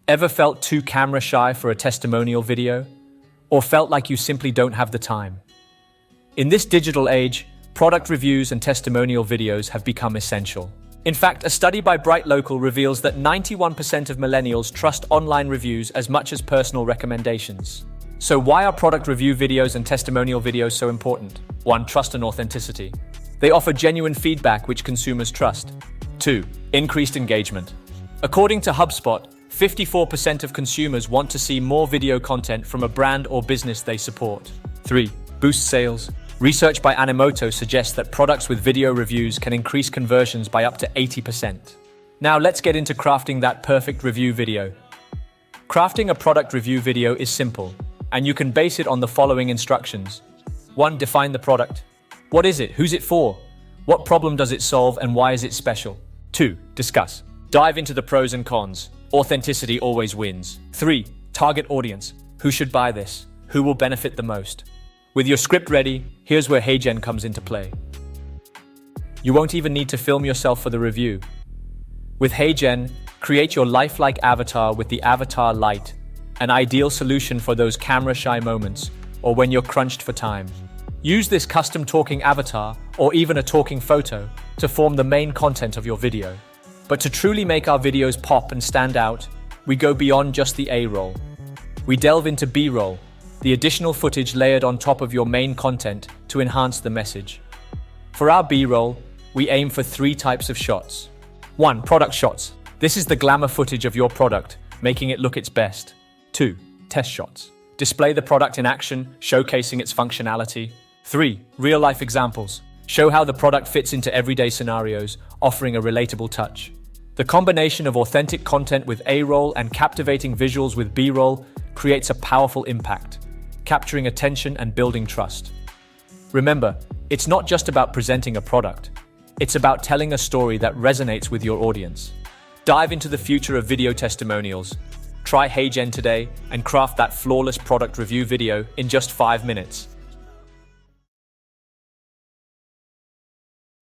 Ever felt too camera shy for a testimonial video? Or felt like you simply don't have the time? In this digital age, product reviews and testimonial videos have become essential. In fact, a study by Bright Local reveals that 91% of millennials trust online reviews as much as personal recommendations. So why are product review videos and testimonial videos so important? 1. Trust and authenticity. They offer genuine feedback which consumers trust. 2. Increased engagement. According to HubSpot, 54% of consumers want to see more video content from a brand or business they support. 3. Boost sales. Research by Animoto suggests that products with video reviews can increase conversions by up to 80%. Now let's get into crafting that perfect review video. Crafting a product review video is simple, and you can base it on the following instructions. 1. Define the product. What is it? Who's it for? What problem does it solve and why is it special? 2. Discuss. Dive into the pros and cons. Authenticity always wins. 3. Target audience. Who should buy this? Who will benefit the most? With your script ready, here's where HeyGen comes into play. You won't even need to film yourself for the review. With HeyGen, create your lifelike avatar with the avatar lite, an ideal solution for those camera-shy moments or when you're crunched for time. Use this custom talking avatar or even a talking photo to form the main content of your video. But to truly make our videos pop and stand out, we go beyond just the A-roll. We delve into B-roll, the additional footage layered on top of your main content to enhance the message. For our B-roll, we aim for 3 types of shots. 1. Product shots. This is the glamour footage of your product, making it look its best. 2. Test shots. Display the product in action, showcasing its functionality. 3. Real-life examples. Show how the product fits into everyday scenarios, offering a relatable touch. The combination of authentic content with A-roll and captivating visuals with B-roll creates a powerful impact, capturing attention and building trust. Remember, it's not just about presenting a product. It's about telling a story that resonates with your audience. Dive into the future of video testimonials. Try HeyGen today and craft that flawless product review video in just 5 minutes.